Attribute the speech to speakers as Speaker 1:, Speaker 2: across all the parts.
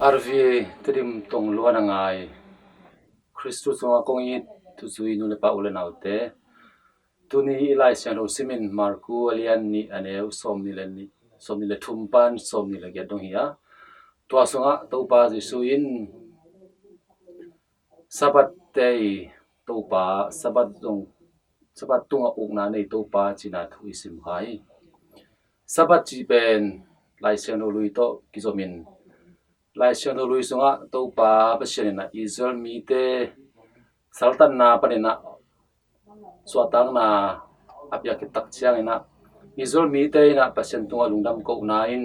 Speaker 1: arvi trim tong luan angai Christus nga kongi tu zui nu le pa ulen autte tuni ilai sian ho simin marku alian ni aneu som ni le thumpan som ni le gedong hiya tua songa to pa jisuin sabat tei to pa sabat tunga ukna nei to pa china thu isim hai sabat chi pen lai sian ho lui to kizomin lai sian ho lui songa to pa pasien na Israel mi te saltan na panina suatang na apya kitak chiang ina Israel mi te na pasien tunga lungdam ko na in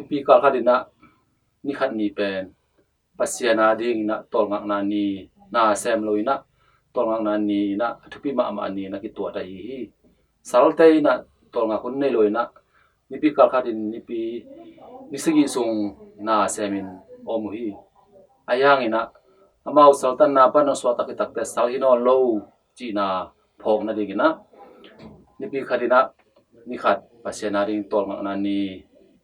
Speaker 1: pi kal khadina ni khat ni pen pasiana ding na tol ngak na ni na sem loina tol ngak na ni na thupi ma ni na ki tua dai hi salte na tol ngak kun nei loina ni pi kal khadin ni pi ni sigi sung na semin om hi ayang ina amau saltan na pa no swata ki takte sal hino lo chi na phok na digina ni pi khadina ni khat pasiana ding tol ngak na ni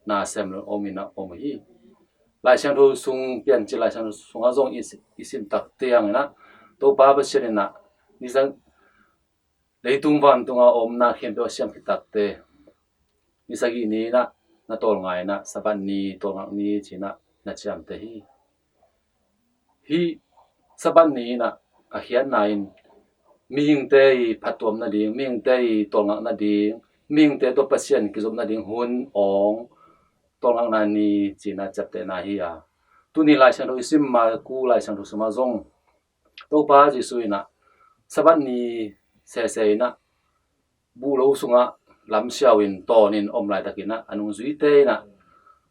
Speaker 1: na sem lo omina om hi lai sang thu sung pian chi lai sang sung a zong isim tak tiang na to pa ba chen na ni sang leitung van tunga om na khem pe siam ki tak te ni sagi ni na tol ngai na saban ni tol ngak ni china na cham te hi saban ni na a hian nain ming te phatom na ding ming te tol ngak na ding ming te to pasien ki zom na ding hun ong tol ngak na ni china chap te na hi a tu ni lai sang ro isim ma ku lai sang ro suma zong to pa ji suina saban ni se na bu lo sunga lam siawin tonin om lai takina anung zui te na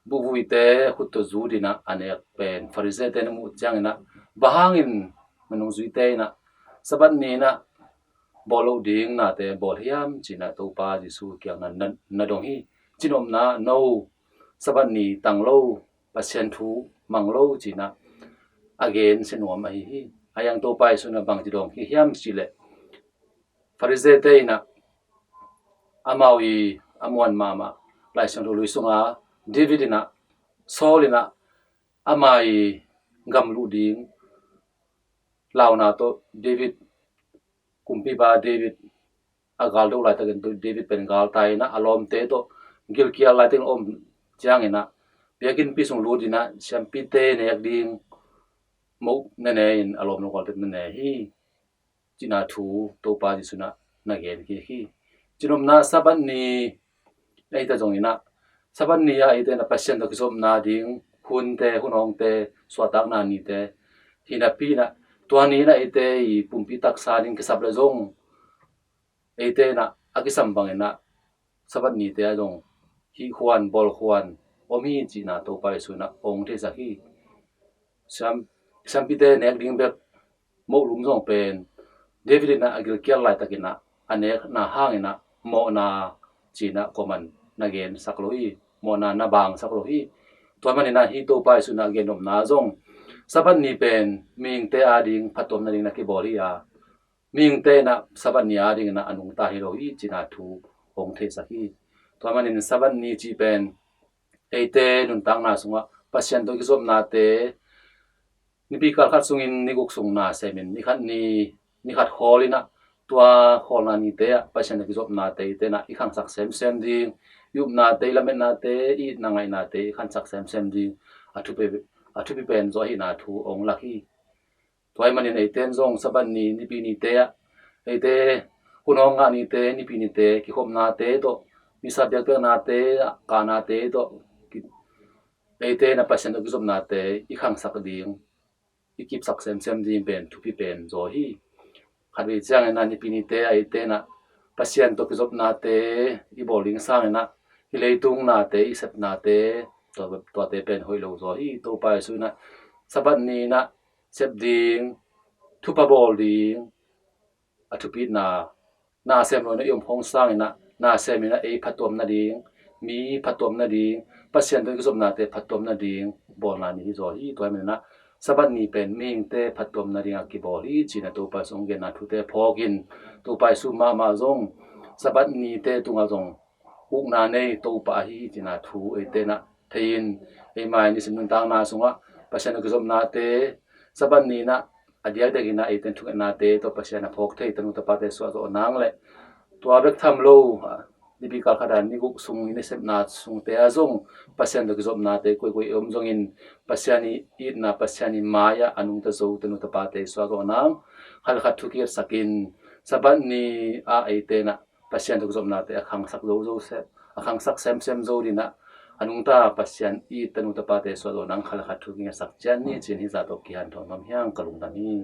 Speaker 1: bu vui te khut to zu dina anek pen farise te na mu chang na bahangin manung zui te na saban ni na bolo ding na te bol hiam china to pa ji su kyang na dong hi chinom na no saban ni tang lo pasien thu mang lo china again senuam ai hi ayang to pai suna bang ti dong hi hiam chile farise te na amawi amuan mama lai sang lui sunga davidina solina amai gam lu ding launa to david kumpi ba david agal do lai ta gen david pen gal tai na alom te to gilkia lai teng om chang ina biakin pi sung lu dina champi te ne yak ding mo ne ne in alom no kal te ne hi china thu to pa ji suna na gen hi chinom na saban ni ei ta jong ina saban ni ya ite na pasien to kisom na ding hun te hunong te swatak na ni te hina pi na tuani na ite I pumpi tak sa ding kisap la jong ite na akisam bang ina saban ni te jong hi khuan bol khuan omi china to pai suna ong the sa hi sam pi te nek ding bek mo lum jong pen david na agil kyal lai takina anek na hangina mo na china koman na gen sakloi mo na bang sakloi to man na hi to pai suna genom na jong saban ni pen ming te ading phatom na ding na ki boli a ming te na saban ni ading na anung ta hi roi china thu ong the sa hi to man in saban ni chi pen eite nun tang na sunga pasien to ki som na te ni pi kal khat sungin ni guk sung na semin ni khat holina tua holna ni te pasien ki som na te na I khang sak sem ding yup na te lamen na te I na ngai na te khan sak sem ding athu pi pen zo hi na thu ong laki toy manin eiten zong saban ni pi ni te eite hunong nga ni te ni pi ni te ki khom na te to ni sa byak na te ka na te to eite na pasien ki som na te I khang sak ding I kip sak sem ding pen thu pi pen zo hi khabi chang na ni pi ni te eite na pasien to ki som na te I bowling sang na I leitung na te I sep na te to te pen hoi lo zo hi to pai su na saban ni na sep ding thu pa bol ding athu pi na sem lo na yom hong sang na sem na e phatom na ding mi phatom na ding pasien to ki som na te phatom na ding bol na ni zo hi to me na saban ni pen ming te phatom na ding ki bol hi china to pa song gen na thu te phogin to pai su ma zong saban ni te tunga zong uk na nei to pa hi china thu e te na thein e mai ni sin tang na sunga pasian ka zom na te saban ni na adia de gina iten thuk na te to pasian na phok thei tanu ta pa te so zo nang le to abek tham lo dibi kal khadan ni guk sung ni sep na sung te azong pasian da zom na te koi om zong in pasiani it na pasiani maya anung ta zo tanu ta pa te so zo nang khal khat thukir sakin saban ni a ite na pasian da zom na te khang sak zo se akhang sak sem zo ri na anung ta pasian i tanu ta pa te so zo nang khal khat thukir sak chan ni chin hi za to ki han thon mam hyang kalung da ni